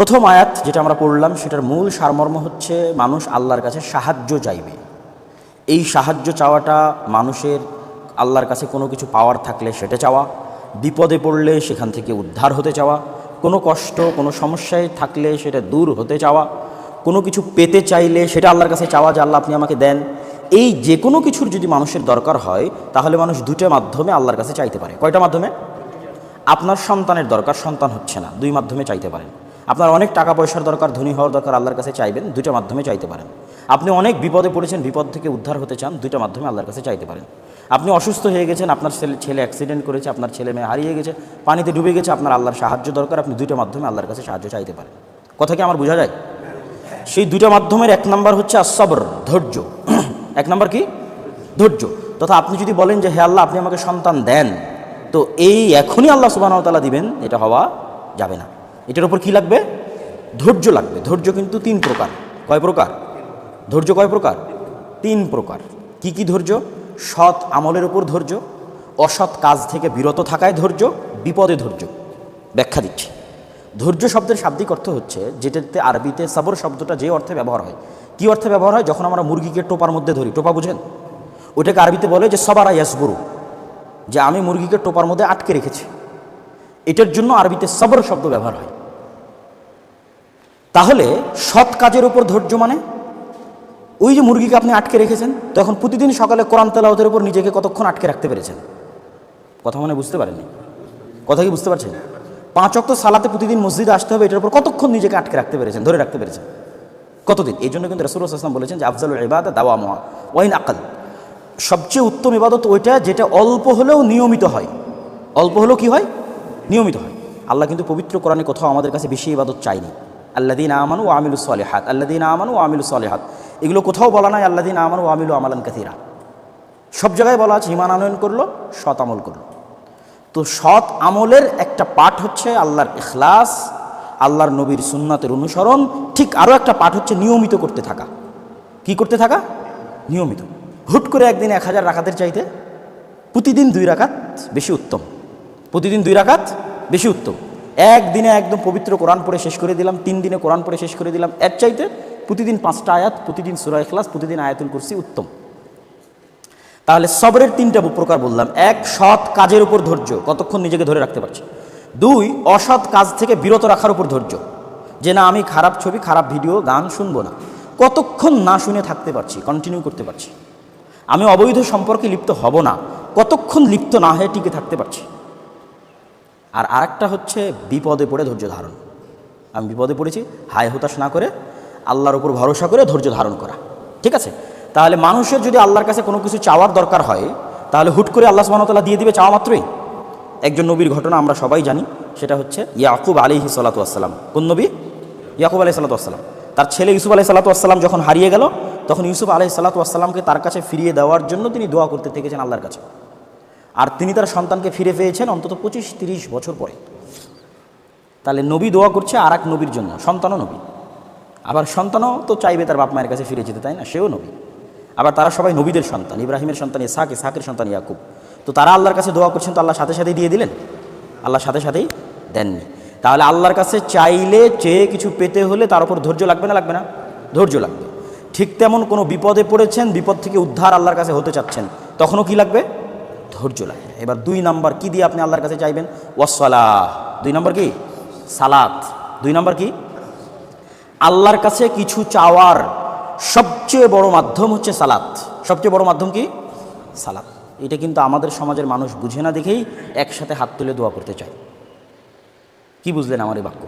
প্রথম আয়াত যেটা আমরা পড়লাম সেটার মূল সারমর্ম হচ্ছে মানুষ আল্লাহর কাছে সাহায্য চাইবে। এই সাহায্য চাওয়াটা মানুষের আল্লাহর কাছে কোনো কিছু পাওয়ার থাকলে সেটা চাওয়া, বিপদে পড়লে সেখান থেকে উদ্ধার হতে চাওয়া, কোনো কষ্ট কোনো সমস্যায় থাকলে সেটা দূর হতে চাওয়া, কোনো কিছু পেতে চাইলে সেটা আল্লাহর কাছে চাওয়া যে আল্লাহ আপনি আমাকে দেন। এই যে কোনো কিছুর যদি মানুষের দরকার হয় তাহলে মানুষ দুটো মাধ্যমে আল্লাহর কাছে চাইতে পারে। কয়টা মাধ্যমে? আপনার সন্তানের দরকার, সন্তান হচ্ছে না, দুই মাধ্যমে চাইতে পারেন। আপনার অনেক টাকা পয়সার দরকার, ধনী হওয়ার দরকার, আল্লাহর কাছে চাইবেন, দুটো মাধ্যমে চাইতে পারেন। আপনি অনেক বিপদে পড়েছেন, বিপদ থেকে উদ্ধার হতে চান, দুটো মাধ্যমে আল্লাহর কাছে চাইতে পারেন। আপনি অসুস্থ হয়ে গেছেন, আপনার ছেলে অ্যাক্সিডেন্ট করেছে, আপনার ছেলে মেয়ে হারিয়ে গেছে, পানিতে ডুবে গেছে, আপনার আল্লাহর সাহায্য দরকার, আপনি দুটো মাধ্যমে আল্লাহর কাছে সাহায্য চাইতে পারেন। কথা কি আমার বোঝা যায়? সেই দুটো মাধ্যমের এক নাম্বার হচ্ছে আসবর, ধৈর্য। এক নাম্বার কি? ধৈর্য। তথা আপনি যদি বলেন যে হে আল্লাহ আপনি আমাকে সন্তান দেন, তো এই এখনই আল্লাহ সুবহানাহু ওয়া তাআলা দিবেন, এটা হওয়া যাবে না। এটার উপর কি লাগবে? ধৈর্য লাগবে। ধৈর্য কিন্তু তিন প্রকার। কয় প্রকার? ধৈর্য কয় প্রকার? তিন প্রকার। কি কি ধৈর্য? সৎ আমলের উপর ধৈর্য, অসৎ কাজ থেকে বিরত থাকায় ধৈর্য, বিপদে ধৈর্য। ব্যাখ্যা দিচ্ছি। ধৈর্য শব্দের শাব্দিক অর্থ হচ্ছে, যেটাতে আরবিতে সবর শব্দটা যে অর্থে ব্যবহার হয়। কি অর্থে ব্যবহার হয়? যখন আমরা মুরগিকে টোপার মধ্যে ধরি, টোপা বুঝেন? ওটাকে আরবিতে বলে যে সবারা ইয়াসবুরু, যে আমি মুরগিকে টোপার মধ্যে আটকে রেখেছি। এটার জন্য আরবিতে সবর শব্দ ব্যবহার হয়। তাহলে সৎ কাজের উপর ধৈর্য মানে ওই যে মুরগিকে আপনি আটকে রেখেছেন, তো এখন প্রতিদিন সকালে কোরআন তেলাওয়াতের উপর নিজেকে কতক্ষণ আটকে রাখতে পেরেছেন? কথা মানে বুঝতে পারেননি? কথা কি বুঝতে পারছেন? 5 ওয়াক্ত সালাতে প্রতিদিন মসজিদে আসতে হবে, এটার উপর কতক্ষণ নিজেকে আটকে রাখতে পেরেছেন, ধরে রাখতে পেরেছেন? কতদিন? এই জন্য কিন্তু রাসূলুল্লাহ সাল্লাল্লাহু আলাইহি ওয়াসাল্লাম বলেছেন যে আফজালুল ইবাদা দাওয়ামুহা ওয়া ইন আকাল, সবচেয়ে উত্তম ইবাদত ওইটা যেটা অল্প হলেও নিয়মিত হয়। অল্প হলেও কি হয়? নিয়মিত হয়। আল্লাহ কিন্তু পবিত্র কোরআনে কোথাও আমাদের কাছে বেশি ইবাদত চাইনি। আল্লাযীনা আমানু ওয়া আমিলুস সালিহাত, আল্লাযীনা আমানু ওয়া আমিলুস সালিহাত, এগুলো কোথাও বলা নাই আল্লাযীনা আমানু ওয়া আমিলু আমালান কাসীরা। সব জায়গায় বলা আছে ঈমান আনয়ন করলো, সৎ আমল করলো। তো সৎ আমলের একটা পাঠ হচ্ছে আল্লাহর ইখলাস, আল্লাহর নবীর সুন্নাতের অনুসরণ। ঠিক আরও একটা পাঠ হচ্ছে নিয়মিত করতে থাকা। কি করতে থাকা? নিয়মিত। হুট করে একদিন 1000 রাকাতের চাইতে প্রতিদিন 2 রাকাত বেশি উত্তম। প্রতিদিন 2 রাকাত বেশি উত্তম। একদিনে একদম পবিত্র কোরআন পড়ে শেষ করে দিলাম, 3 দিনে কোরআন পড়ে শেষ করে দিলাম, এর চাইতে প্রতিদিন 5টা আয়াত, প্রতিদিন সূরা ইখলাস, প্রতিদিন আয়াতুল কুরসি উত্তম। তাহলে সবরের 3টা প্রকার বললাম। 1, সৎ কাজের উপর ধৈর্য, কতক্ষণ নিজেকে ধরে রাখতে পারছি। 2, অসৎ কাজ থেকে বিরত রাখার উপর ধৈর্য, যে না আমি খারাপ ছবি, খারাপ ভিডিও, গান শুনবো না, কতক্ষণ না শুনে থাকতে পারছি, কন্টিনিউ করতে পারছি। আমি অবৈধ সম্পর্কে লিপ্ত হব না, কতক্ষণ লিপ্ত না হয়ে টিকে থাকতে পারছি। আর আরেকটা হচ্ছে বিপদে পড়ে ধৈর্য ধারণ। আমি বিপদে পড়েছি, হায় হতাশ না করে আল্লাহর উপর ভরসা করে ধৈর্য ধারণ করা। ঠিক আছে? তাহলে মানুষের যদি আল্লাহর কাছে কোনো কিছু চাওয়ার দরকার হয়, তাহলে হুট করে আল্লাহ সুবহানাহু ওয়া তাআলা দিয়ে দিবে চাওয়া মাত্রই? একজন নবীর ঘটনা আমরা সবাই জানি, সেটা হচ্ছে ইয়াকুব আলাইহিস সালাতু ওয়াস সালাম। কোন নবী? ইয়াকুব আলাইহিস সালাতু ওয়াস সালাম। তার ছেলে ইউসুফ আলাইহিস সালাতু ওয়াস সালাম যখন হারিয়ে গেল, তখন ইউসুফ আলাইহিস সালাতু ওয়াস সালামকে তার কাছে ফিরিয়ে দেওয়ার জন্য তিনি দোয়া করতে থেকেছেন আল্লাহর কাছে। আর তিনি তার সন্তানকে ফিরে পেয়েছেন অন্তত 25-30 বছর পরে। তাহলে নবী দোয়া করছে আর এক নবীর জন্য, সন্তানও নবী। আবার সন্তানও তো চাইবে তার বাপ মায়ের কাছে ফিরে যেতে, তাই না? সেও নবী। আবার তারা সবাই নবীদের সন্তান, ইব্রাহিমের সন্তান ইসহাক, ইসহাকের সন্তান ইয়াকুব। তো তারা আল্লাহর কাছে দোয়া করছেন, তো আল্লাহ সাথে সাথেই দিয়ে দিলেন? আল্লাহ সাথে সাথেই দেননি। তাহলে আল্লাহর কাছে চাইলে, চেয়ে কিছু পেতে হলে তার উপর ধৈর্য লাগবে না? লাগবে না? ধৈর্য লাগবে। ঠিক তেমন কোনো বিপদে পড়েছেন, বিপদ থেকে উদ্ধার আল্লাহর কাছে হতে চাচ্ছেন, তখনও কি লাগবে? ধৈর্য লাগবে। এবার 2 নাম্বার কি দিয়ে আপনি আল্লাহর কাছে চাইবেন? ওয়াসসালাহ। 2 নাম্বার কি? সালাত। 2 নাম্বার কি? আল্লাহর কাছে কিছু চাওয়ার সবচেয়ে বড় মাধ্যম হচ্ছে সালাত। সবচেয়ে বড় মাধ্যম কি? সালাত। এটা কিন্তু আমাদের সমাজের মানুষ বুঝে না দেখেই একসাথে হাত তুলে দোয়া করতে চায়। কি বুঝলেন আমার এই বাক্য?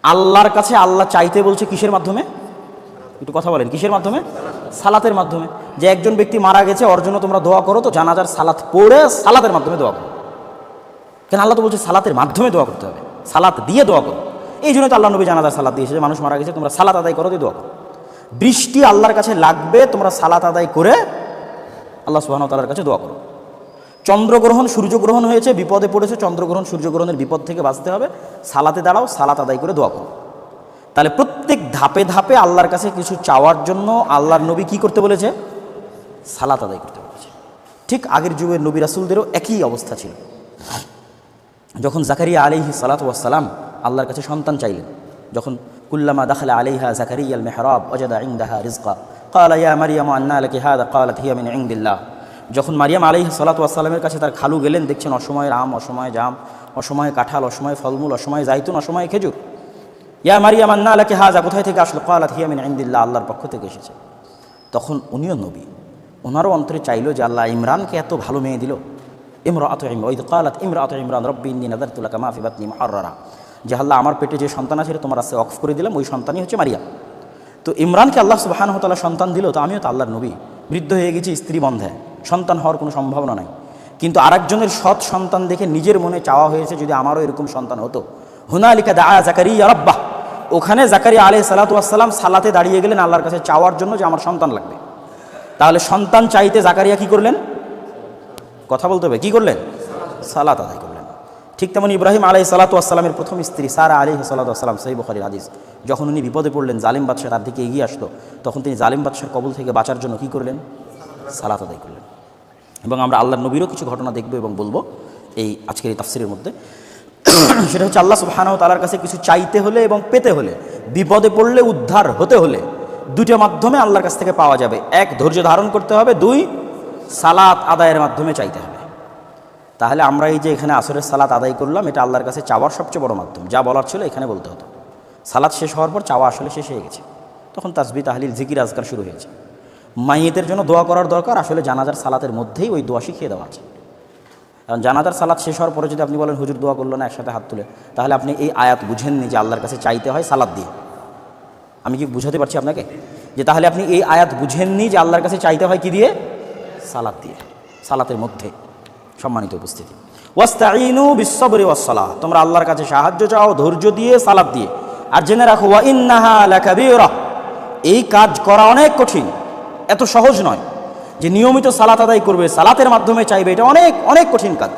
আল্লাহর কাছে আল্লাহ চাইতে বলছে কিসের মাধ্যমে? একটু কথা বলেন, কিসের মাধ্যমে? সালাতের মাধ্যমে। যে একজন ব্যক্তি মারা গেছে, ওর জন্য তোমরা দোয়া করো, তো জানাজার সালাত পড়ে সালাতের মাধ্যমে দোয়া করো। কেন? আল্লাহ তো বলছে সালাতের মাধ্যমে দোয়া করতে হবে, সালাত দিয়ে দোয়া করো। এই জন্য তো আল্লাহ নবী জানাজার সালাত দিয়েছে, যে মানুষ মারা গেছে তোমরা সালাত আদায় করো, দিয়ে দোয়া করো। বৃষ্টি আল্লাহর কাছে লাগবে, তোমরা সালাত আদায় করে আল্লাহ সুবহানাহু ওয়া তাআলার কাছে দোয়া করো। চন্দ্রগ্রহণ, সূর্যগ্রহণ হয়েছে, বিপদে পড়েছে, চন্দ্রগ্রহণ সূর্যগ্রহণের বিপদ থেকে বাঁচতে হবে, সালাতে দাঁড়াও, সালাত আদায় করে দোয়া করো। তাহলে প্রত্যেক ধাপে ধাপে আল্লাহর কাছে কিছু চাওয়ার জন্য আল্লাহর নবী কি করতে বলেছে? সালাত আদায় করতে বলেছে। ঠিক আগের যুগের নবী রাসূলদেরও একই অবস্থা ছিল। যখন জাকারিয়া আলাইহিস সালাতু ওয়াস সালাম আল্লাহর কাছে সন্তান চাইলেন, যখন কুল্লামা দাখালা আলাইহা জাকারিয়া আল মেহরাব ওয়াজাদা ইনদাহা রিজকা ক্বালা ইয়া মারইয়াম আন্না লাকি হাযা ক্বালাত হিয়া মিন ইনদিল্লাহ। যখন মারিয়াম আলাইহিস সালাতু ওয়াস সালামের কাছে তার খালু গেলেন, দেখছেন অসময়ের আম, অসময়ে জাম, অসময়ে কাঁঠাল, অসময়ে ফলমূল, অসময়ে জাইতুন, অসময়ে খেজুর। ইয়া মারিয়াম আন্না লাকি হাযা, কোথায় থেকে আসলো? ক্বালাত হিয়া মিন ইনদিল্লাহ, আল্লাহর পক্ষ থেকে এসেছে। তখন উনিও নবী, ওনারও অন্তরে চাইলো যে আল্লাহ ইমরানকে এত ভালো মেয়ে দিল। ইমরাআতু ইমরান ওয়াইদ ক্বালাত ইমরাআতু ইমরান রব্বি ইন্নী নাযারতু লাকা মা ফি বাতনি মুহাররারা, যে আল্লাহ আমার পেটে যে সন্তান আছে তোমার আজকে অক্ফ করে দিলাম, ওই সন্তানই হচ্ছে মারিয়াম। তো ইমরানকে আল্লাহ সুবহানাহু ওয়া তাআলা সন্তান দিল, তো আমিও তো আল্লাহর নবী, বৃদ্ধ হয়ে গেছি, স্ত্রী বন্ধে, সন্তান হওয়ার কোনো সম্ভাবনা নাই, কিন্তু আরেকজনের সৎ সন্তান দেখে নিজের মনে চাওয়া হয়েছে যদি আমারও এরকম সন্তান হতো। হুনালিকা দাআ জাকারিয়া রাব্বাহ, ওখানে জাকারিয়া আলাইহিস সালাতু ওয়াস সালাম সালাতে দাঁড়িয়ে গেলেন আল্লাহর কাছে চাওয়ার জন্য যে আমার সন্তান লাগবে। তাহলে সন্তান চাইতে জাকারিয়া কি করলেন? কথা বলতে হবে, কি করলেন? সালাত আদায় করলেন। ঠিক তেমন ইব্রাহিম আলাইহিস সালাতু ওয়াস সালামের প্রথম স্ত্রী সারা আলাইহিস সালাতু ওয়াস সালাম, সহিহ বুখারীর হাদিস, যখন উনি বিপদে পড়লেন, জালিম বাদশা তার দিকে এগিয়ে আসলো, তখন তিনি জালিম বাদশার কবল থেকে বাঁচার জন্য কি করলেন? সালাত আদায় করলেন। এবং আমরা আল্লাহর নবীরও কিছু ঘটনা দেখব এবং বলবো এই আজকের এই তাফসীরের মধ্যে। সেটা হচ্ছে আল্লাহ সুবহানাহু ওয়া তাআলার কাছে কিছু চাইতে হলে এবং পেতে হলে, বিপদে পড়লে উদ্ধার হতে হলে দুটো মাধ্যমে আল্লাহর কাছ থেকে পাওয়া যাবে। এক, ধৈর্য ধারণ করতে হবে। দুই, সালাত আদায়ের মাধ্যমে চাইতে হবে। তাহলে আমরা এই যে এখানে আসরের সালাত আদায় করলাম, এটা আল্লাহর কাছে চাওয়ার সবচেয়ে বড় মাধ্যম। যা বলার ছিল এখানে বলতে হতো। সালাত শেষ হওয়ার পর চাওয়া আসলে শেষ হয়ে গেছে, তখন তাসবিহ তাহলিল জিকির আজকার শুরু হয়েছে। মাইয়েতের জন্য দোয়া করার দরকার, আসলে জানাজার সালাতের মধ্যেই ওই দোয়া শিখিয়ে দেওয়া আছে। কারণ জানাজার সালাত শেষ হওয়ার পরে যদি আপনি বলেন হুজুর দোয়া করলো না একসাথে হাত তুলে, তাহলে আপনি এই আয়াত বুঝেননি যে আল্লাহর কাছে চাইতে হয় সালাত দিয়ে। আমি কি বুঝাতে পারছি আপনাকে? যে তাহলে আপনি এই আয়াত বুঝেননি যে আল্লাহর কাছে চাইতে হয় কি দিয়ে? সালাত দিয়ে, সালাতের মধ্যে। সম্মানিত উপস্থিতি, ওয়াস্তাঈনু বিস-সাবরি ওয়াস-সালাহ, তোমরা আল্লাহর কাছে সাহায্য চাও ধৈর্য দিয়ে, সালাত দিয়ে। আর জেনে রাখো ওয়া ইন্নাহা লাকাবীরা, এই কাজ করা অনেক কঠিন, এত সহজ নয় যে নিয়মিত সালাত আদায় করবে, সালাতের মাধ্যমে চাইবে, এটা অনেক অনেক কঠিন কাজ।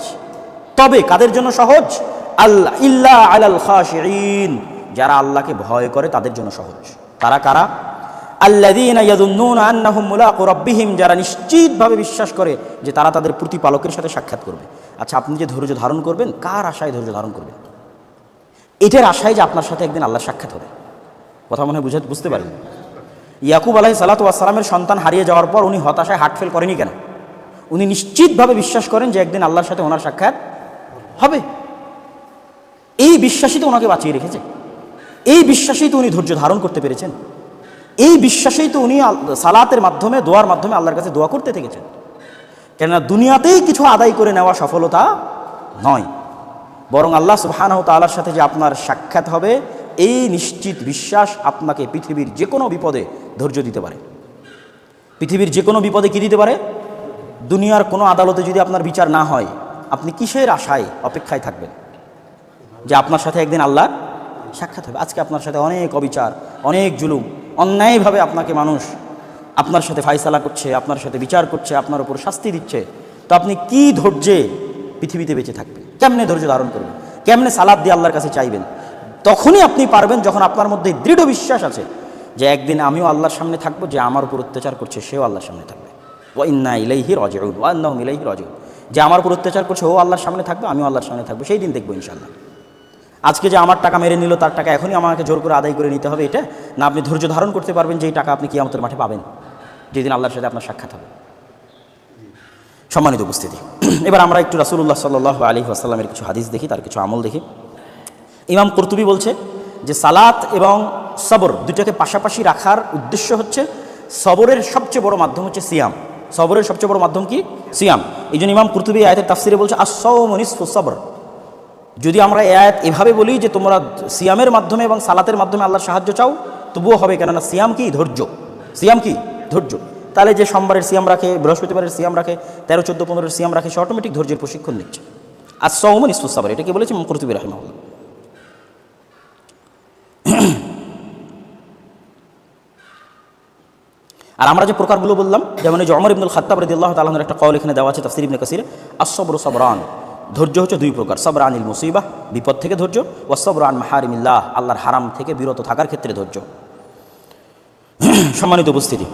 তবে কাদের জন্য সহজ? আল্লাহ ইল্লা আলাল খাশিঈন, যারা আল্লাহকে ভয় করে তাদের জন্য সহজ। তারা কারা? আল্লাযীনা ইয়াযুন্নুনা আন্নাহুম মুলাকু রাব্বিহিম, যারা নিশ্চিতভাবে বিশ্বাস করে যে তারা তাদের প্রতিপালকের সাথে সাক্ষাৎ করবে। আচ্ছা, আপনি যে ধৈর্য ধারণ করবেন, কার আশায় ধৈর্য ধারণ করবেন? এটার আশায় যে আপনার সাথে একদিন আল্লাহর সাক্ষাৎ হবে। কথা মনে হয় বুঝতে পারেন? ইয়াকুব আলাইহিস সালাতু ওয়াস সালামের সন্তান হারিয়ে যাওয়ার পর উনি হতাশায় হার্ট ফেল করেনি কেন? উনি নিশ্চিতভাবে বিশ্বাস করেন যে একদিন আল্লাহর সাথে ওনার সাক্ষাৎ হবে। এই বিশ্বাসই তো ওনাকে বাঁচিয়ে রেখেছে, এই বিশ্বাসেই তো উনি ধৈর্য ধারণ করতে পেরেছেন, এই বিশ্বাসেই তো উনি সালাতের মাধ্যমে, দোয়ার মাধ্যমে আল্লাহর কাছে দোয়া করতে থেকেছেন। কেননা দুনিয়াতেই কিছু আদায় করে নেওয়া সফলতা নয়, বরং আল্লাহ সুবহানাহু ওয়া তাআলার সাথে যে আপনার সাক্ষাৎ হবে, এই নিশ্চিত বিশ্বাস আপনাকে পৃথিবীর যে কোনো বিপদে ধৈর্য দিতে পারে। পৃথিবীর যে কোনো বিপদে কি দিতে পারে? দুনিয়ার কোনো আদালতে যদি আপনার বিচার না হয়, আপনি কিসের আশায় অপেক্ষায় থাকবেন যে আপনার সাথে একদিন আল্লাহ সাক্ষাৎ হবে? আজকে আপনার সাথে অনেক অবিচার, অনেক জুলুম, অন্যায়ভাবে আপনাকে মানুষ আপনার সাথে ফায়সালা করছে, আপনার সাথে বিচার করছে, আপনার উপর শাস্তি দিচ্ছে। তো আপনি কি ধৈর্যে পৃথিবীতে বেঁচে থাকবেন? কেমনে ধৈর্য ধারণ করবেন? কেমনে সালাত দিয়ে আল্লাহর কাছে চাইবেন? তখনই আপনি পারবেন যখন আপনার মধ্যে দৃঢ় বিশ্বাস আছে যে একদিন আমিও আল্লাহর সামনে থাকবো, যে আমার উপর অত্যাচার করছে সেও আল্লাহর সামনে থাকবে। ওয়া ইন্না ইলাইহি রাজিউন ওয়া আন্নাহুম ইলাইহি রাজিউন, যে আমার উপর অত্যাচার করছে ও আল্লাহর সামনে থাকবে, আমিও আল্লাহর সামনে থাকবো, সেই দিন দেখবো ইনশাআল্লাহ। আজকে যে আমার টাকা মেরে নিল, তার টাকা এখনই আমাকে জোর করে আদায় করে নিতে হবে, এটা না। আপনি ধৈর্য ধারণ করতে পারবেন যে এই টাকা আপনি কিয়ামতের মাঠে পাবেন, যেদিন আল্লাহর সাথে আপনার সাক্ষাৎ হবে। সম্মানিত উপস্থিতি, এবার আমরা একটু রাসূলুল্লাহ সাল্লাল্লাহু আলাইহি ওয়াসাল্লামের কিছু হাদিস দেখি, তার কিছু আমল দেখি। ইমাম কুরতুবী বলছে যে সালাত এবং সবর দুটোকে পাশাপাশি রাখার উদ্দেশ্য হচ্ছে, সবরের সবচেয়ে বড় মাধ্যম হচ্ছে সিয়াম। সবরের সবচেয়ে বড় মাধ্যম কি? সিয়াম। এই জন্য ইমাম কুরতুবী আয়াতের তাফসিরে বলছে আস-সাওমু নিসফুস সবর। যদি আমরা এই আয়াত এভাবে বলি যে তোমরা সিয়ামের মাধ্যমে এবং সালাতের মাধ্যমে আল্লাহর সাহায্য চাও, তবুও হবে, কেননা সিয়াম কি? ধৈর্য। সিয়াম কি? ধৈর্য। তাহলে যে সোমবারের সিয়াম রাখে, বৃহস্পতিবারের সিয়াম রাখে, 13, 14, 15 সিয়াম রাখে, সে অটোমেটিক ধৈর্যের প্রশিক্ষণ নিচ্ছে। আস-সাওমু নিসফুস সবর, এটা কি বলেছে ইমাম কুরতুবী রাহিমাহুল্লাহ। আর আমরা যে প্রকারগুলো বললাম, যেমন এই যে ওমর ইবনুল খাত্তাব রাদিয়াল্লাহু তাআলা আনহুর একটা কওল এখানে দেওয়া আছে তাফসীর ইবনে কাসিরে, আস-সাবরু সাবরান, ধৈর্য হচ্ছে দুই প্রকার। সাবর আনিল মুসিবাহ, বিপদ থেকে ধৈর্য, ওয়াস সাবরু আন মাহারিমিল্লাহ, আল্লাহর হারাম থেকে বিরত থাকার ক্ষেত্রে ধৈর্য। সম্মানিত উপস্থিতি,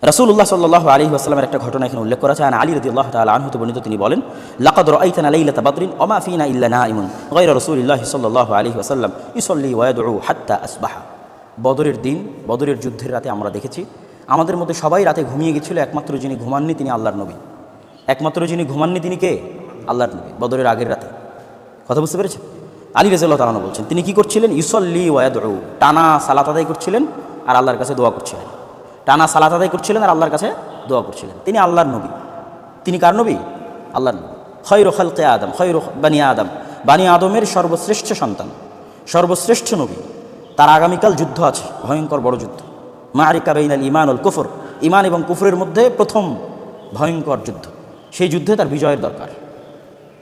রাসূলুল্লাহ সাল্লাল্লাহু আলাইহি ওয়াসাল্লামের একটা ঘটনা এখানে উল্লেখ করা আছে। আন আলী রাদিয়াল্লাহু তাআলা আনহু বর্ণিত, তিনি বলেন, লাকাদ রাআইতানা লাইলাতা বদরিন ওয়া মা ফিনা ইল্লা নাইমুন গায়রা রাসূলিল্লাহি সাল্লাল্লাহু আলাইহি ওয়াসাল্লাম ইউসাল্লি ওয়া ইয়াদউ হাত্তা আসবাহা। বদরের দিন, বদরের যুদ্ধের রাতে আমরা দেখেছি আমাদের মধ্যে সবাই রাতে ঘুমিয়ে গেছিল, একমাত্র যিনি ঘুমাননি তিনি আল্লাহর নবী। একমাত্র যিনি ঘুমাননি তিনি কে? আল্লাহর নবী। বদরের আগের রাতে, কথা বুঝতে পেরেছেন? আলী রাদিয়াল্লাহু তাআলা বলছেন তিনি কি করছিলেন? ইউসাল্লি ওয়া ইয়াদউ, টানা সালাত আদায় করছিলেন আর আল্লাহর কাছে দোয়া করছিলেন। টানা সালাত আদায় করছিলেন আর আল্লাহর কাছে দোয়া করছিলেন। তিনি আল্লাহর নবী। তিনি কার নবী? আল্লাহর নবী। খৈরু খালকে আদম, খৈরু বানি আদম, বানি আদমের সর্বশ্রেষ্ঠ সন্তান, সর্বশ্রেষ্ঠ নবী। তার আগামীকাল যুদ্ধ আছে, ভয়ঙ্কর বড় যুদ্ধ, মারিকা বাইনাল ঈমান ওয়াল কুফর, ঈমান এবং কুফরের মধ্যে প্রথম ভয়ঙ্কর যুদ্ধ। সেই যুদ্ধে তার বিজয়ের দরকার।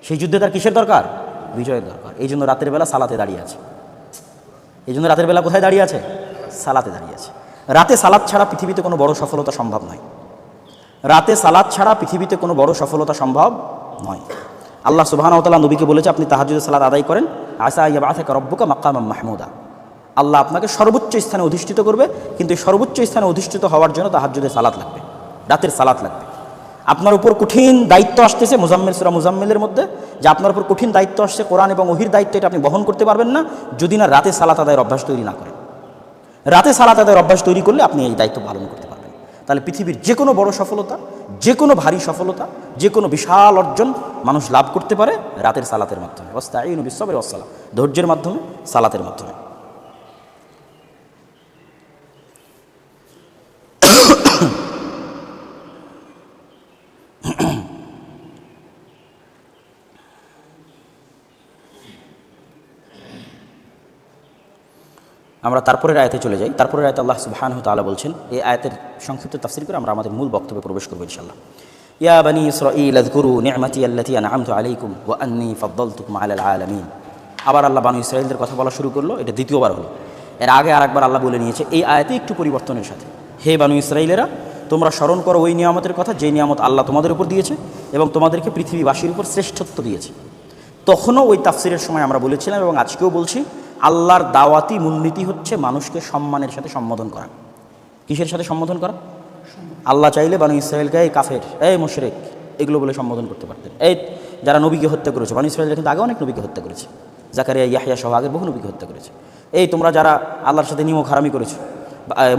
সেই যুদ্ধে তার কিসের দরকার? বিজয়ের দরকার। এই জন্য রাতের বেলা সালাতে দাঁড়িয়ে আছে। এই জন্য রাতের বেলা কোথায় দাঁড়িয়ে আছে? সালাতে দাঁড়িয়ে আছে। রাতে সালাত ছাড়া পৃথিবীতে কোনো বড় সফলতা সম্ভব নয়। রাতে সালাত ছাড়া পৃথিবীতে কোনো বড় সফলতা সম্ভব নয়। আল্লাহ সুবহানাহু ওয়া তাআলা নবীকে বলেছে আপনি তাহাজ্জুদের সালাত আদায় করেন, আসা ইয়াবআসাকা রাব্বুকা মাকামান মাহমুদা। আল্লাহ আপনাকে সর্বোচ্চ স্থানে অধিষ্ঠিত করবে, কিন্তু সর্বোচ্চ স্থানে অধিষ্ঠিত হওয়ার জন্য তাহাজ্জুদের সালাত লাগবে, রাতের সালাত লাগবে। আপনার উপর কঠিন দায়িত্ব আসতেছে, মুজাম্মিল সূরা মুজাম্মিলের মধ্যে যে আপনার উপর কঠিন দায়িত্ব আসছে, কোরআন এবং ওহীর দায়িত্ব, এটা আপনি বহন করতে পারবেন না যদি না রাতে সালাত আদায়ের অভ্যাস তৈরি না করেন। রাতে সালাত আদায়ের অভ্যাস তৈরি করলে আপনি এই দায়িত্ব পালন করতে পারবেন। তাহলে পৃথিবীর যে কোনো বড় সফলতা, যে কোনো ভারী সফলতা, যে কোনো বিশাল অর্জন মানুষ লাভ করতে পারে রাতের সালাতের মাধ্যমে। ওয়াস্তাঈনু বিস-সাবরি ওয়াস-সালাহ, ধৈর্যের মাধ্যমে, সালাতের মাধ্যমে। আমরা তারপরের আয়াতে চলে যাই। তারপরের আয়াতে আল্লাহ সুবহানাহু ওয়া তাআলা বলছেন, এই আয়াতের সংক্ষিপ্ত তাফসীর করে আমরা আমাদের মূল বক্তব্যে প্রবেশ করব ইনশাআল্লাহ। ইয়া বানি ইসরাঈল আযকুরু নি'মাতি আল্লাতী আন'আমতু আলাইকুম ওয়া আন্নী ফাদ্দালতুকুম আলাল আলামিন। আবার আল্লাহ বানি ইসরাঈলদের কথা বলা শুরু করলো, এটা দ্বিতীয়বার হলো। এর আগে আরেকবার আল্লাহ বলে নিয়েছে এই আয়াতে একটু পরিবর্তনের সাথে, হে বানি ইসরাঈলেরা তোমরা স্মরণ করো ওই নিয়ামতের কথা যে নিয়ামত আল্লাহ তোমাদের উপর দিয়েছে এবং তোমাদেরকে পৃথিবীবাসীর উপর শ্রেষ্ঠত্ব দিয়েছে। তখনও ওই তাফসীরের সময় আমরা বলেছিলাম এবং আজকেও বলছি, আল্লাহর দাওয়াতি মূলনীতি হচ্ছে মানুষকে সম্মানের সাথে সম্বোধন করা। কিসের সাথে সম্বোধন করা? আল্লাহ চাইলে বানু ইসরাঈলকে এই কাফের, এই মুশরিক, এগুলো বলে সম্বোধন করতে পারতেন। এই যারা নবীকে হত্যা করেছে, বানু ইসরাঈলরা কিন্তু আগে অনেক নবীকে হত্যা করেছে, জাকারিয়া, ইয়াহইয়া সহ আগের বহু নবীকে হত্যা করেছে। এই তোমরা যারা আল্লাহর সাথে নিমক হারামি করেছো,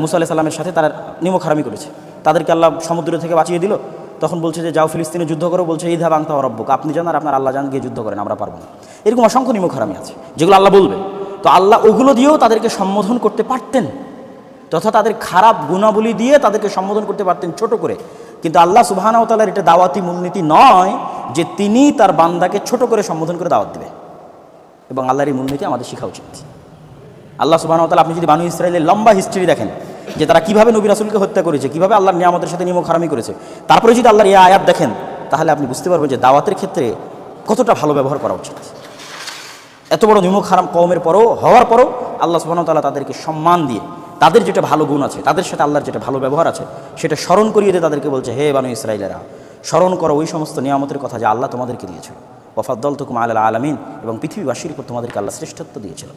মুসা আলাইহিস সালামের সাথে তারা নিমক হারামি করেছে, তাদেরকে আল্লাহ সমুদ্র থেকে বাঁচিয়ে দিল। তখন বলছে যে যাও ফিলিস্তিনে যুদ্ধ করো, বলছে ইযহাব আনতা ওয়া রাব্বুক, আপনি যান আর আপনার আল্লাহ যান, গিয়ে যুদ্ধ করেন, আমরা পারবো না। এরকম অসংখ্য নিমক হারামি আছে যেগুলো আল্লাহ বলবে। তো আল্লাহ ওগুলো দিয়েও তাদেরকে সম্বোধন করতে পারতেন, তথা তাদের খারাপ গুণাবলী দিয়ে তাদেরকে সম্বোধন করতে পারতেন ছোট করে। কিন্তু আল্লাহ সুবহানাহু ওয়া তাআলার এটা দাওয়াতি মূলনীতি নয় যে তিনি তার বান্দাকে ছোট করে সম্বোধন করে দাওয়াত দেবে, এবং আল্লাহর এই মূলনীতি আমাদের শেখা উচিত। আল্লাহ সুবহানাহু ওয়া তাআলা, আপনি যদি বানু ইসরাঈলের লম্বা হিস্ট্রি দেখেন যে তারা কীভাবে নবী রাসূলকে হত্যা করেছে, কীভাবে আল্লাহর নিয়ামতের সাথে নিমক হারামি করেছে, তারপরে যদি আল্লাহর এই আয়াত দেখেন তাহলে আপনি বুঝতে পারবেন যে দাওয়াতের ক্ষেত্রে কতটা ভালো ব্যবহার করা উচিত। এত বড় নিমক হারাম কওমের পরও হওয়ার পরও আল্লাহ সুবহানাহু ওয়া তাআলা তাদেরকে সম্মান দিয়ে, তাদের যেটা ভালো গুণ আছে, তাদের সাথে আল্লাহর যেটা ভালো ব্যবহার আছে সেটা স্মরণ করিয়ে দিয়ে তাদেরকে বলছে, হে বানু ইসরাঈলেরা স্মরণ করো ওই সমস্ত নিয়ামতের কথা যা আল্লাহ তোমাদেরকে দিয়েছিল, ওয়া ফাদ্দালতুকুম আলাল আলামিন, এবং পৃথিবীবাসীর উপর তোমাদেরকে আল্লাহ শ্রেষ্ঠত্ব দিয়েছিল।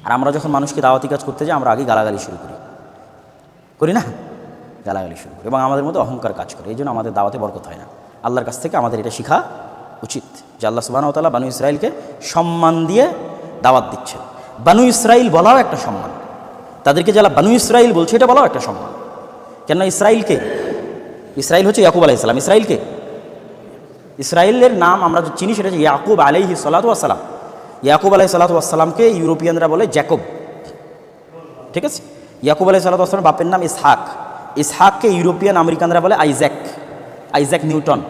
আর আমরা যখন মানুষকে দাওয়াতি কাজ করতে যাই আমরা আগে গালাগালি শুরু করি না? গালাগালি শুরু করি এবং আমাদের মধ্যে অহংকার কাজ করে। এই জন্য আমাদের দাওয়াতে বরকত হয় না। আল্লাহর কাছ থেকে আমাদের এটা শেখা উচিত যে আল্লাহ সুবহানাহু ওয়া তাআলা বানু ইসরাঈলকে সম্মান দিয়ে দাওয়াত দিচ্ছেন। বানু ইসরাঈল বলাও একটা সম্মান, তাদেরকে যারা বানু ইসরাঈল বলছে এটা বলাও একটা সম্মান। কেন? ইসরাঈলকে, ইসরাঈল হচ্ছে ইয়াকুব আলাইহিস সালাম। ইসরাঈলকে, ইসরাঈলের নাম আমরা চিনি সেটা হচ্ছে ইয়াকুব আলাইহিস সালাতু ওয়াস সালাম। ইয়াকুব আলাইহিস সালাতু ওয়াস সালামকে ইউরোপিয়ানরা বলে জ্যাকব, ঠিক আছে? ইয়াকুব আলাইহিস সালাতু ওয়াস সালাম বাপের নাম ইসহাক, ইসহাককে ইউরোপিয়ান আমেরিকানরা বলে আইজ্যাক, আইজ্যাক নিউটন।